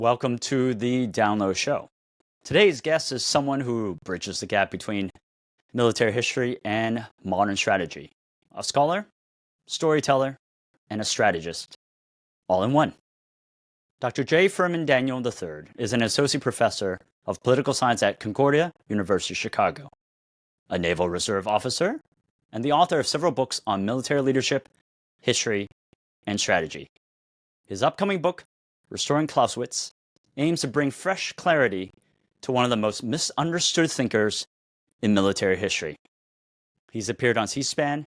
Welcome to the Download Show. Today's guest is someone who bridges the gap between military history and modern strategy. A scholar, storyteller, and a strategist, all in one. Dr. J. Furman Daniel III is an associate professor of political science at Concordia, University of Chicago, a Naval Reserve officer, and the author of several books on military leadership, history, and strategy. His upcoming book, Restoring Clausewitz, aims to bring fresh clarity to one of the most misunderstood thinkers in military history. He's appeared on C-SPAN,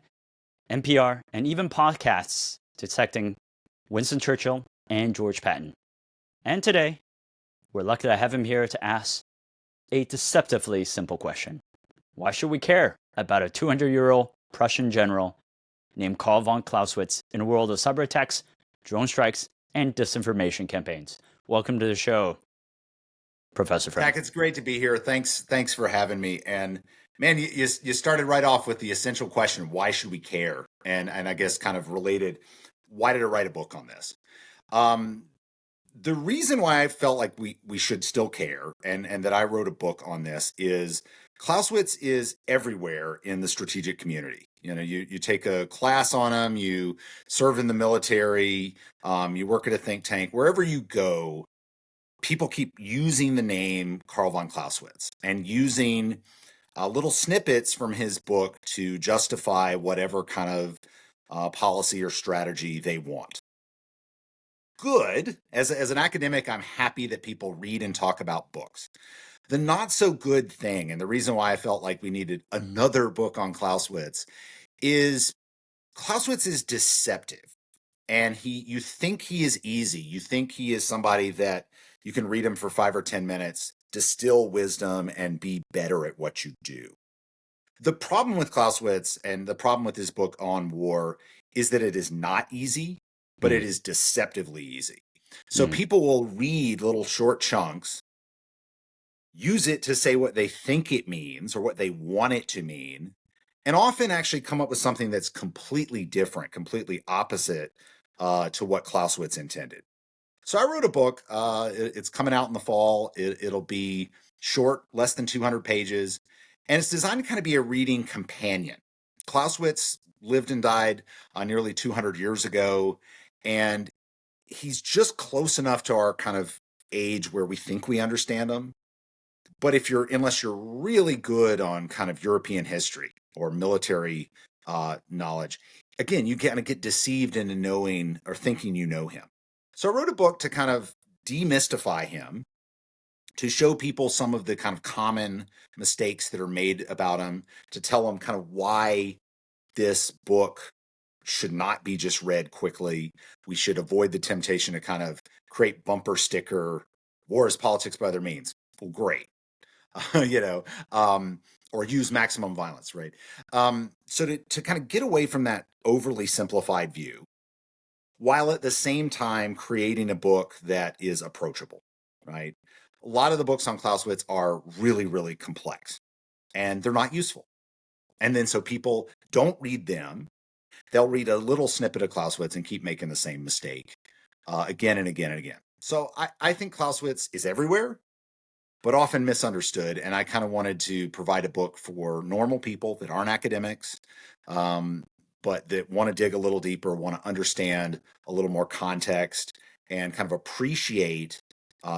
NPR, and even podcasts dissecting Winston Churchill and George Patton. And today, we're lucky to have him here to ask a deceptively simple question. Why should we care about a 200-year-old Prussian general named Carl von Clausewitz in a world of cyberattacks, drone strikes, and disinformation campaigns? Welcome to the show, Professor Frank. Zach, it's great to be here. Thanks for having me. And man, you started right off with the essential question: why should we care? And I guess kind of related, why did I write a book on this? The reason why I felt like we should still care, and that I wrote a book on this, is Clausewitz is everywhere in the strategic community. You know, you take a class on him, you serve in the military, you work at a think tank, wherever you go, people keep using the name Carl von Clausewitz and using little snippets from his book to justify whatever kind of policy or strategy they want. Good. As an academic, I'm happy that people read and talk about books. The not so good thing, and the reason why I felt like we needed another book on Clausewitz, is Clausewitz is deceptive. And you think he is easy. You think he is somebody that you can read him for 5 or 10 minutes, distill wisdom, and be better at what you do. The problem with Clausewitz and the problem with his book on war is that it is not easy, but it is deceptively easy. So people will read little short chunks, use it to say what they think it means or what they want it to mean, and often actually come up with something that's completely different, completely opposite to what Clausewitz intended. So I wrote a book. It's coming out in the fall. It'll be short, less than 200 pages, and it's designed to kind of be a reading companion. Clausewitz lived and died nearly 200 years ago, and he's just close enough to our kind of age where we think we understand him. But unless you're really good on kind of European history or military knowledge, again, you kind of get deceived into knowing or thinking you know him. So I wrote a book to kind of demystify him, to show people some of the kind of common mistakes that are made about him, to tell them kind of why this book should not be just read quickly. We should avoid the temptation to kind of create bumper sticker, war is politics by other means. Well, great. Or use maximum violence, right? So to kind of get away from that overly simplified view, while at the same time creating a book that is approachable, right? A lot of the books on Clausewitz are really, really complex, and they're not useful. And then so people don't read them. They'll read a little snippet of Clausewitz and keep making the same mistake again and again and again. So I think Clausewitz is everywhere, but often misunderstood. And I kind of wanted to provide a book for normal people that aren't academics, but that want to dig a little deeper, want to understand a little more context, and kind of appreciate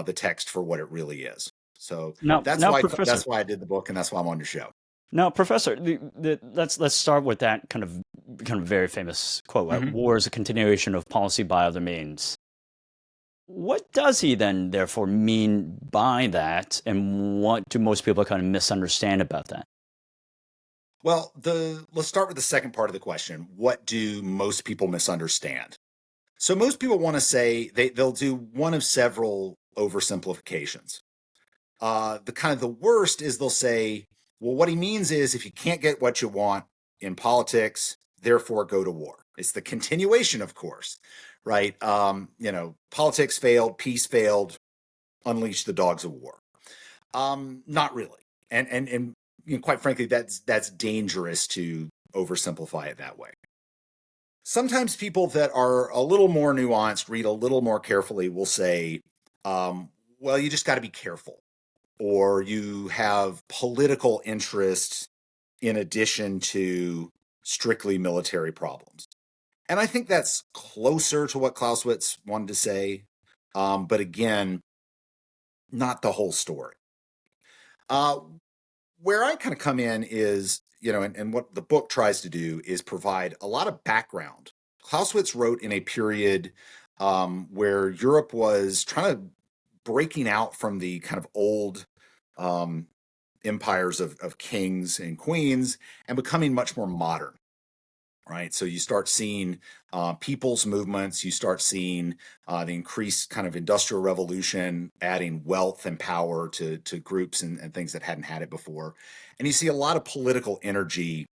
the text for what it really is. So that's why I did the book, and that's why I'm on your show. Now, Professor, let's start with that kind of very famous quote: "War is a continuation of policy by other means." What does he then, therefore, mean by that, and what do most people kind of misunderstand about that? Well, let's start with the second part of the question. What do most people misunderstand? So most people want to say they'll do one of several oversimplifications. The worst is they'll say, well, what he means is if you can't get what you want in politics, therefore go to war. It's the continuation, of course, right? Politics failed, peace failed, unleash the dogs of war. Not really. And quite frankly, that's dangerous to oversimplify it that way. Sometimes people that are a little more nuanced, read a little more carefully, will say, well, you just got to be careful, or you have political interests in addition to strictly military problems. And I think that's closer to what Clausewitz wanted to say, but again, not the whole story. Uh, where I kind of come in is, and what the book tries to do is provide a lot of background. Clausewitz wrote in a period where Europe was trying to breaking out from the kind of old empires of kings and queens and becoming much more modern. Right. So you start seeing people's movements, you start seeing the increased kind of industrial revolution, adding wealth and power to groups and things that hadn't had it before. And you see a lot of political energy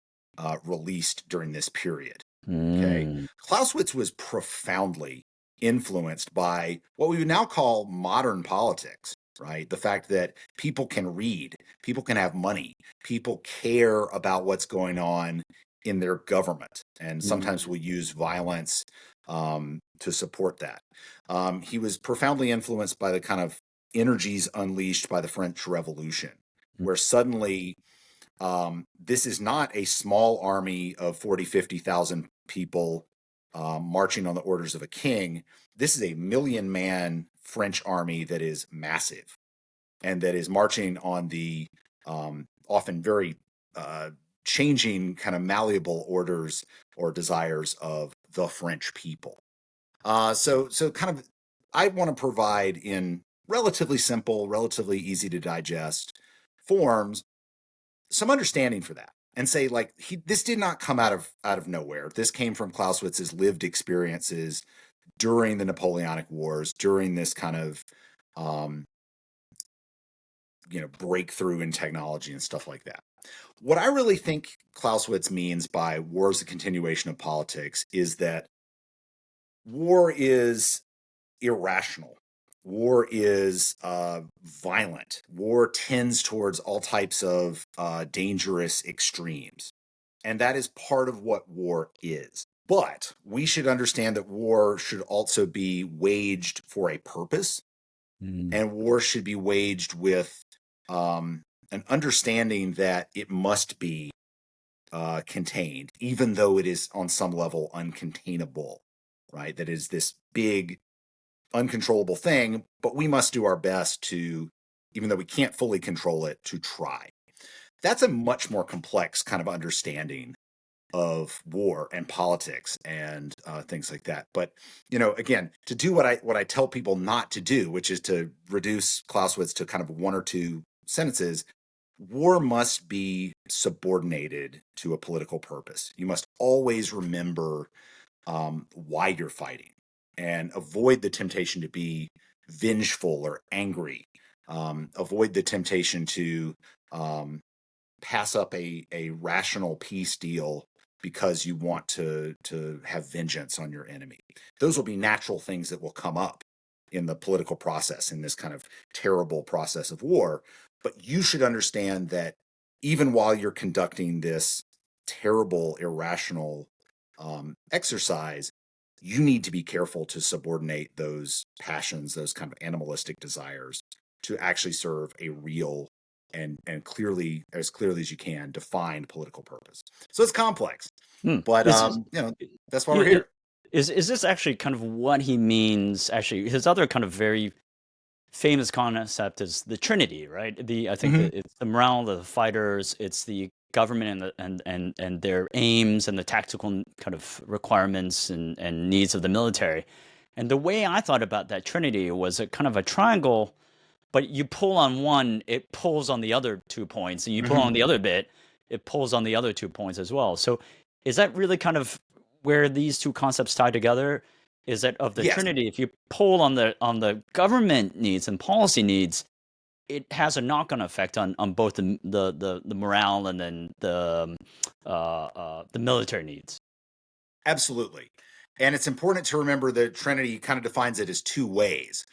released during this period. Okay. Clausewitz was profoundly influenced by what we would now call modern politics, right? The fact that people can read, people can have money, people care about what's going on in their government, and sometimes will use violence to support that. He was profoundly influenced by the kind of energies unleashed by the French Revolution, where suddenly this is not a small army of 40, 50,000 people marching on the orders of a king. This is a 1,000,000-man French army that is massive and that is marching on the often very changing kind of malleable orders or desires of the French people. So kind of I want to provide in relatively simple, relatively easy to digest forms some understanding for that, and say like this did not come out of nowhere. This came from Clausewitz's lived experiences during the Napoleonic Wars, during this kind of breakthrough in technology and stuff like that. What I really think Clausewitz means by war is a continuation of politics is that war is irrational. War is violent. War tends towards all types of dangerous extremes. And that is part of what war is. But we should understand that war should also be waged for a purpose. And war should be waged with an understanding that it must be contained, even though it is on some level uncontainable, right? That is this big, uncontrollable thing, but we must do our best to, even though we can't fully control it, to try. That's a much more complex kind of understanding of war and politics and things like that. But again, to do what I tell people not to do, which is to reduce Clausewitz to kind of one or two sentences. War must be subordinated to a political purpose. You must always remember why you're fighting and avoid the temptation to be vengeful or angry. Avoid the temptation to pass up a rational peace deal because you want to have vengeance on your enemy. Those will be natural things that will come up in the political process, in this kind of terrible process of war. But you should understand that even while you're conducting this terrible, irrational exercise, you need to be careful to subordinate those passions, those kind of animalistic desires, to actually serve a real and clearly as you can defined political purpose. So it's complex, but that's why we're here. Is this actually kind of what he means? Actually, his other kind of very famous concept is the trinity, right? I think that it's the morale of the fighters, it's the government and their aims and the tactical kind of requirements and needs of the military. And the way I thought about that trinity was a kind of a triangle, but you pull on one, it pulls on the other 2 points, and you pull on the other bit, it pulls on the other 2 points as well. So is that really kind of where these two concepts tie together? Is that of the Yes. trinity, if you pull on the government needs and policy needs, it has a knock-on effect on both the morale and then the military needs. Absolutely. And it's important to remember that Trinity kind of defines it as two ways.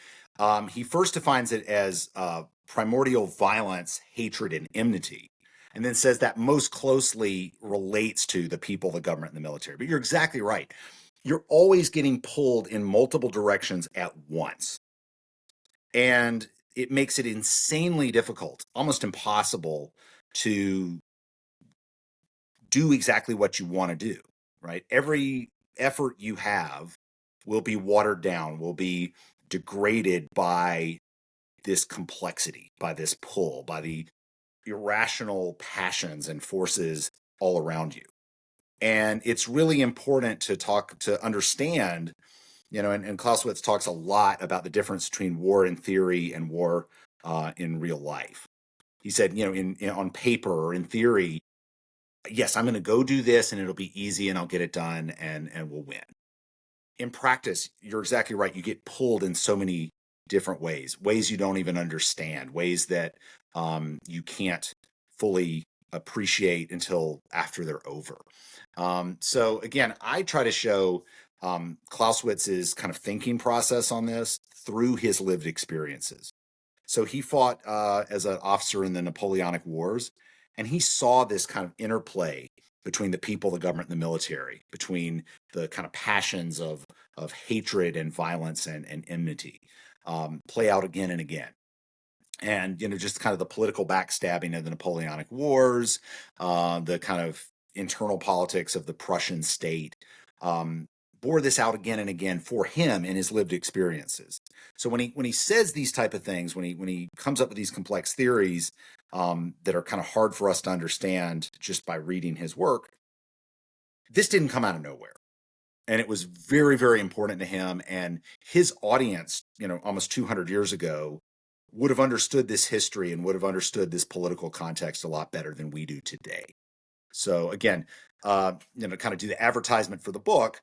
He first defines it as primordial violence, hatred, and enmity, and then says that most closely relates to the people, the government, and the military. But you're exactly right. You're always getting pulled in multiple directions at once. And it makes it insanely difficult, almost impossible to do exactly what you want to do, right? Every effort you have will be watered down, will be degraded by this complexity, by this pull, by the irrational passions and forces all around you. And it's really important to understand, and Clausewitz talks a lot about the difference between war in theory and war in real life. He said, on paper or in theory, yes, I'm going to go do this and it'll be easy and I'll get it done and we'll win. In practice, you're exactly right. You get pulled in so many different ways you don't even understand, ways that you can't fully appreciate until after they're over. So again, I try to show Clausewitz's kind of thinking process on this through his lived experiences. So he fought as an officer in the Napoleonic Wars, and he saw this kind of interplay between the people, the government, and the military, between the kind of passions of hatred and violence and enmity play out again and again. And, just kind of the political backstabbing of the Napoleonic Wars, the kind of internal politics of the Prussian state, bore this out again and again for him in his lived experiences. So when he says these type of things, when he comes up with these complex theories that are kind of hard for us to understand just by reading his work, this didn't come out of nowhere. And it was very, very important to him. And his audience, almost 200 years ago, would have understood this history and would have understood this political context a lot better than we do today. So again, kind of do the advertisement for the book.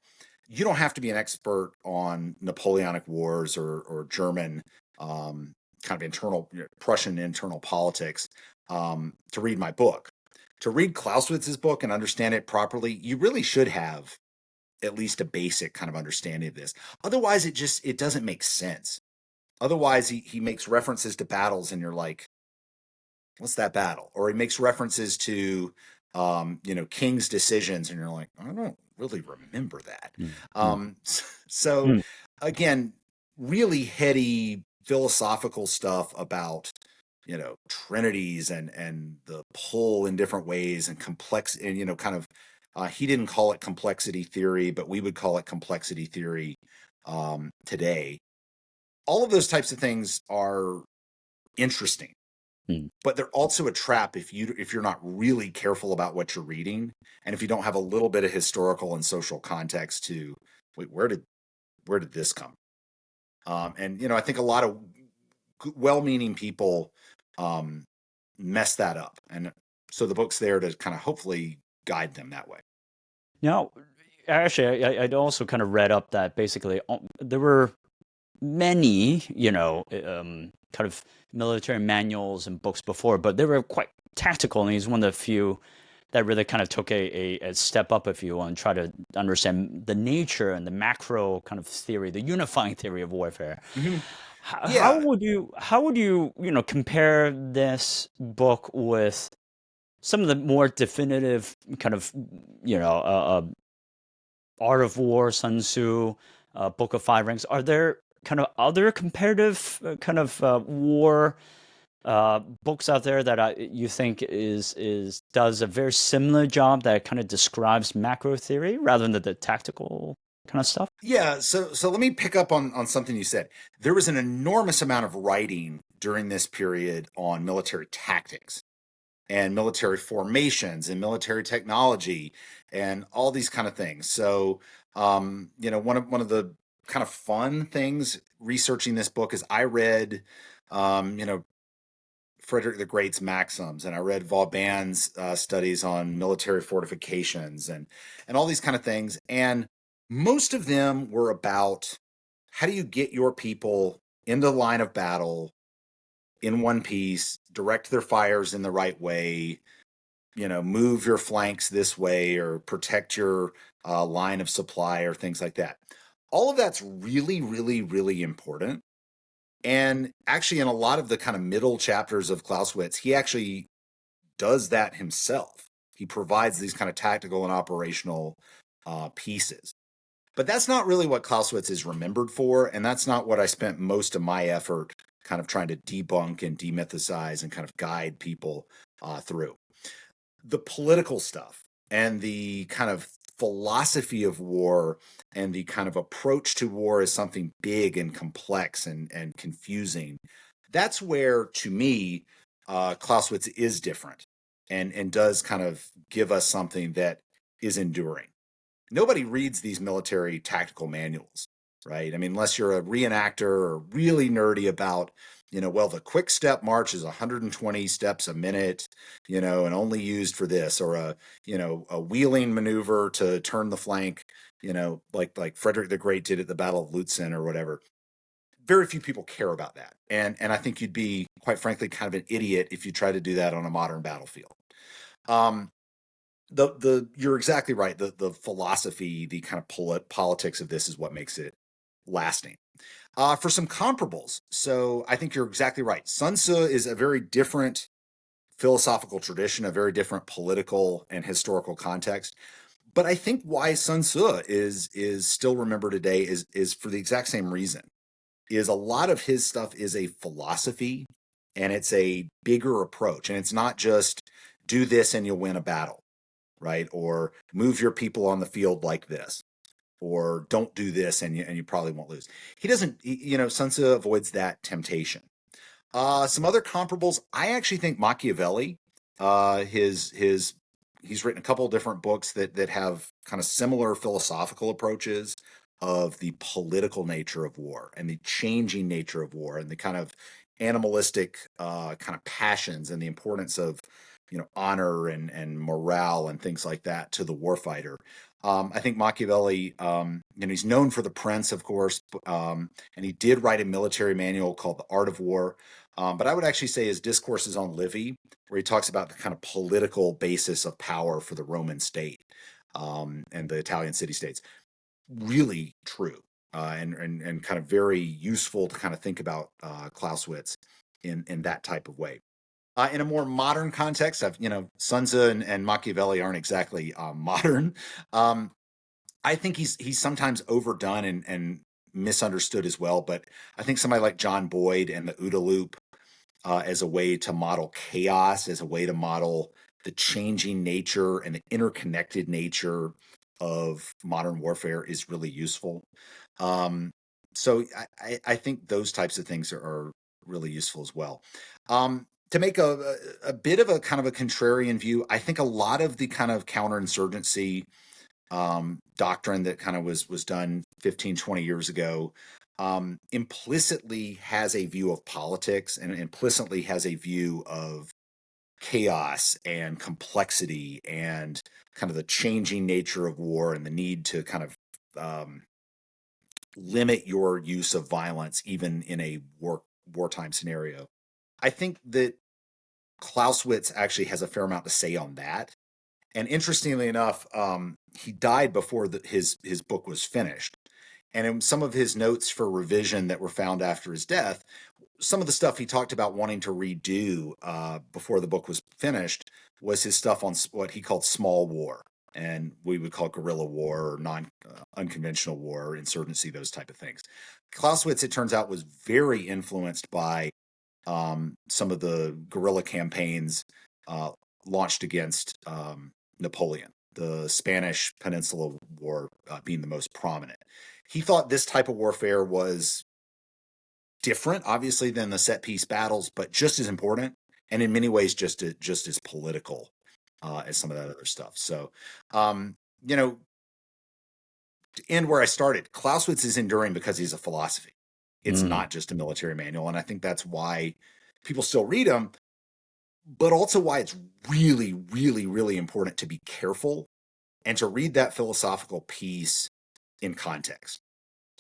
You don't have to be an expert on Napoleonic Wars or German kind of internal Prussian internal politics to read my book. To read Clausewitz's book and understand it properly, you really should have at least a basic kind of understanding of this. Otherwise, it doesn't make sense. Otherwise, he makes references to battles, and you're like, "What's that battle?" Or he makes references to King's decisions, and you're like, "I don't really remember that." So again, really heady philosophical stuff about trinities and the pull in different ways and complex and kind of he didn't call it complexity theory, but we would call it complexity theory today. All of those types of things are interesting, but they're also a trap if you're not really careful about what you're reading, and if you don't have a little bit of historical and social context to wait, where did this come? And I think a lot of well-meaning people mess that up, and so the book's there to kind of hopefully guide them that way. Now, actually, I'd also kind of read up that basically there were many, kind of military manuals and books before, but they were quite tactical, and he's one of the few that really kind of took a step up, if you will, and try to understand the nature and the macro kind of theory, the unifying theory of warfare. Mm-hmm. How would you compare this book with some of the more definitive kind of Art of War, Sun Tzu, Book of Five Rings? Are there kind of other comparative war books out there that you think does a very similar job that kind of describes macro theory rather than the tactical kind of stuff? Yeah, so let me pick up on something you said. There was an enormous amount of writing during this period on military tactics and military formations and military technology and all these kind of things. So, one of the kind of fun things researching this book is I read, Frederick the Great's maxims, and I read Vauban's studies on military fortifications and all these kind of things. And most of them were about how do you get your people in the line of battle in one piece, direct their fires in the right way, move your flanks this way or protect your line of supply or things like that. All of that's really, really, really important. And actually, in a lot of the kind of middle chapters of Clausewitz, he actually does that himself. He provides these kind of tactical and operational pieces. But that's not really what Clausewitz is remembered for, and that's not what I spent most of my effort kind of trying to debunk and demythicize and kind of guide people through. The political stuff and the kind of philosophy of war and the kind of approach to war as something big and complex and confusing, that's where, to me, Clausewitz is different and does kind of give us something that is enduring. Nobody reads these military tactical manuals, right? I mean, unless you're a reenactor or really nerdy about, well, the quick step march is 120 steps a minute, and only used for this, or a wheeling maneuver to turn the flank, like Frederick the Great did at the Battle of Lutzen or whatever. Very few people care about that. And I think you'd be, quite frankly, kind of an idiot if you try to do that on a modern battlefield. You're exactly right. The philosophy, the kind of politics of this is what makes it lasting. For some comparables, so I think you're exactly right. Sun Tzu is a very different philosophical tradition, a very different political and historical context. But I think why Sun Tzu is still remembered today is for the exact same reason. Is a lot of his stuff is a philosophy, and it's a bigger approach, and it's not just do this and you'll win a battle, right? Or move your people on the field like this, or don't do this and you probably won't lose. He doesn't, Sun Tzu avoids that temptation. Some other comparables, I actually think Machiavelli, he's written a couple of different books that have kind of similar philosophical approaches of the political nature of war and the changing nature of war and the kind of animalistic kind of passions and the importance of honor and morale and things like that to the warfighter. I think Machiavelli, he's known for The Prince, of course, and he did write a military manual called The Art of War. But I would actually say his discourses on Livy, where he talks about the kind of political basis of power for the Roman state and the Italian city-states, really true and kind of very useful to kind of think about Clausewitz in that type of way. In a more modern context, Sun Tzu and Machiavelli aren't exactly modern. I think he's sometimes overdone and misunderstood as well. But I think somebody like John Boyd and the OODA loop as a way to model chaos, as a way to model the changing nature and the interconnected nature of modern warfare is really useful. So I think those types of things are really useful as well. To make a bit of a kind of a contrarian view, I think a lot of the kind of counterinsurgency doctrine that kind of was done 15, 20 years ago implicitly has a view of politics and implicitly has a view of chaos and complexity and kind of the changing nature of war and the need to kind of limit your use of violence even in a wartime scenario. I think that Clausewitz actually has a fair amount to say on that. And interestingly enough, he died before his book was finished. And in some of his notes for revision that were found after his death, some of the stuff he talked about wanting to redo before the book was finished was his stuff on what he called small war. And we would call guerrilla war or unconventional war, insurgency, those type of things. Clausewitz, it turns out, was very influenced by some of the guerrilla campaigns launched against Napoleon, the Spanish Peninsula War being the most prominent. He thought this type of warfare was different, obviously, than the set-piece battles, but just as important, and in many ways just as political as some of that other stuff. So, to end where I started, Clausewitz is enduring because he's a philosophy. It's not just a military manual, and I think that's why people still read him, but also why it's really, really, really important to be careful and to read that philosophical piece in context.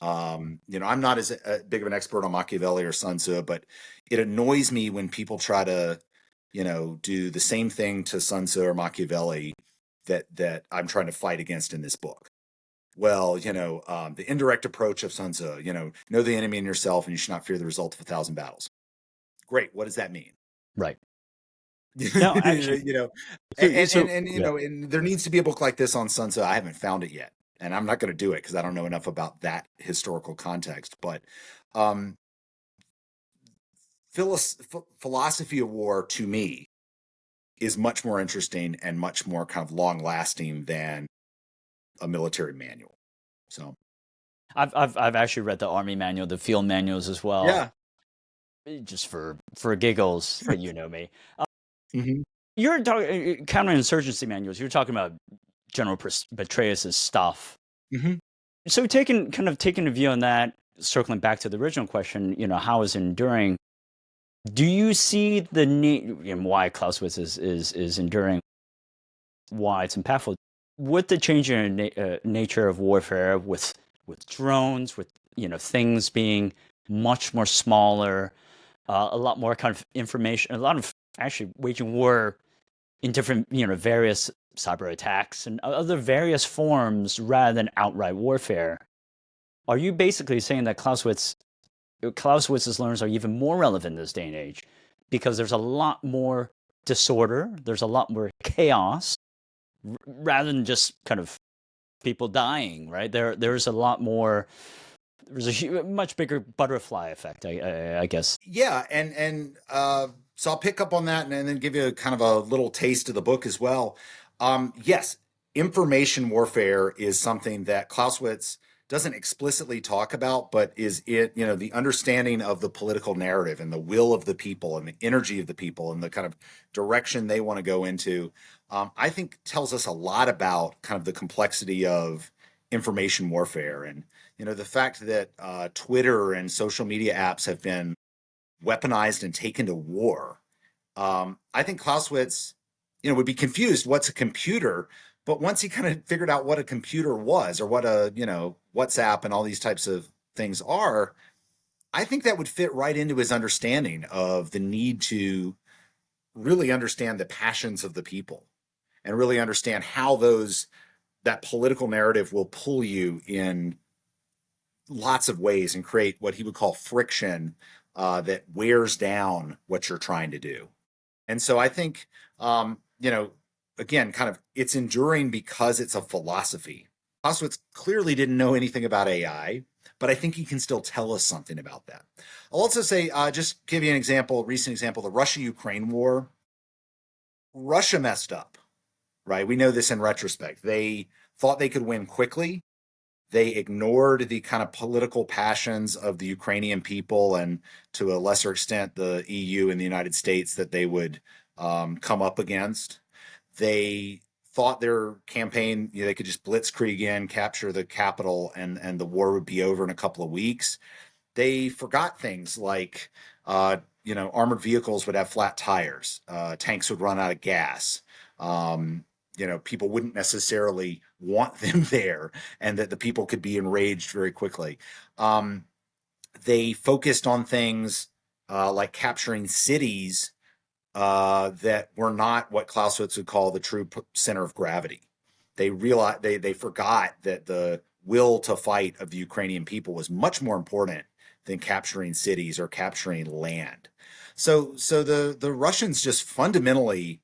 I'm not as big of an expert on Machiavelli or Sun Tzu, but it annoys me when people try to, do the same thing to Sun Tzu or Machiavelli that I'm trying to fight against in this book. Well, the indirect approach of Sun Tzu, know the enemy in yourself and you should not fear the result of 1,000 battles. Great. What does that mean? Right. No, actually, and there needs to be a book like this on Sun Tzu. I haven't found it yet, and I'm not going to do it because I don't know enough about that historical context. But philosophy of war to me is much more interesting and much more kind of long lasting than a military manual. So I've actually read the Army manual, the field manuals as well, yeah. just for giggles. You know me. Hmm. You're talking counterinsurgency manuals. You're talking about General Petraeus's stuff. Hmm. So taking a view on that, circling back to the original question, how is it enduring? Do you see the need and why Clausewitz is enduring? Why it's impactful with the changing nature of warfare, with drones, with things being much more smaller, a lot more kind of information, a lot of actually waging war in different various cyber attacks and other various forms rather than outright warfare. Are you basically saying that Clausewitz's learnings are even more relevant in this day and age because there's a lot more disorder, there's a lot more chaos, rather than just kind of people dying, right? There's a lot more. There's a much bigger butterfly effect, I guess. Yeah, and so I'll pick up on that and then give you kind of a little taste of the book as well. Yes, information warfare is something that Clausewitz doesn't explicitly talk about, but is the understanding of the political narrative and the will of the people and the energy of the people and the kind of direction they want to go into. I think tells us a lot about kind of the complexity of information warfare and the fact that Twitter and social media apps have been weaponized and taken to war. I think Clausewitz, would be confused. What's a computer? But once he kind of figured out what a computer was, or what a WhatsApp and all these types of things are, I think that would fit right into his understanding of the need to really understand the passions of the people and really understand how that political narrative will pull you in lots of ways and create what he would call friction that wears down what you're trying to do. And so I think, again, kind of it's enduring because it's a philosophy. Clausewitz clearly didn't know anything about AI, but I think he can still tell us something about that. I'll also say, just give you an example, recent example, the Russia-Ukraine war. Russia messed up, right? We know this in retrospect. They thought they could win quickly. They ignored the kind of political passions of the Ukrainian people and to a lesser extent the EU and the United States that they would come up against. They thought their campaign, they could just blitzkrieg in, capture the capital, and the war would be over in a couple of weeks. They forgot things like, armored vehicles would have flat tires, tanks would run out of gas. People wouldn't necessarily want them there, and that the people could be enraged very quickly. They focused on things like capturing cities that were not what Clausewitz would call the true center of gravity. They realized they forgot that the will to fight of the Ukrainian people was much more important than capturing cities or capturing land. So the Russians just fundamentally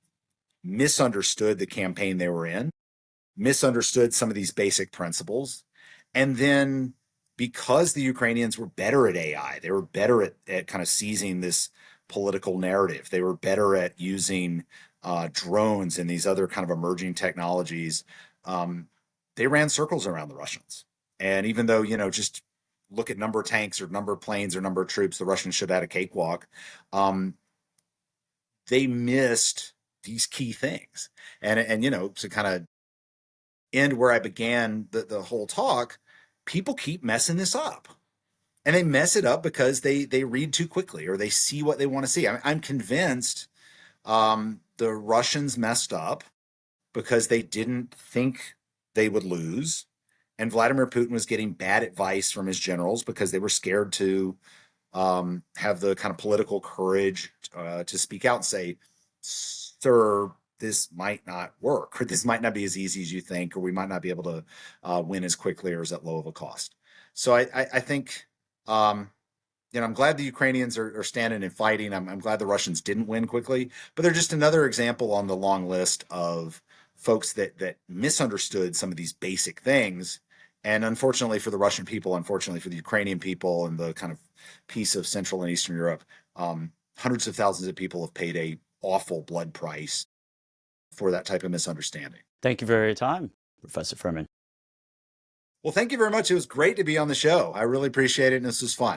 misunderstood the campaign they were in, misunderstood some of these basic principles. And then because the Ukrainians were better at AI, they were better at kind of seizing this political narrative. They were better at using drones and these other kind of emerging technologies. They ran circles around the Russians. And even though, just look at number of tanks or number of planes or number of troops, the Russians should have had a cakewalk. They missed these key things. And to kind of end where I began the whole talk, people keep messing this up. And they mess it up because they read too quickly or they see what they want to see. I'm convinced the Russians messed up because they didn't think they would lose. And Vladimir Putin was getting bad advice from his generals because they were scared to have the kind of political courage to speak out and say, sir, this might not work, or this might not be as easy as you think, or we might not be able to win as quickly or as at low of a cost. So I think, I'm glad the Ukrainians are standing and fighting. I'm glad the Russians didn't win quickly, but they're just another example on the long list of folks that misunderstood some of these basic things. And unfortunately for the Russian people, unfortunately for the Ukrainian people and the kind of piece of Central and Eastern Europe, hundreds of thousands of people have paid a awful blood price for that type of misunderstanding. Thank you for your time, Professor Furman. Well, thank you very much. It was great to be on the show. I really appreciate it, and this was fun.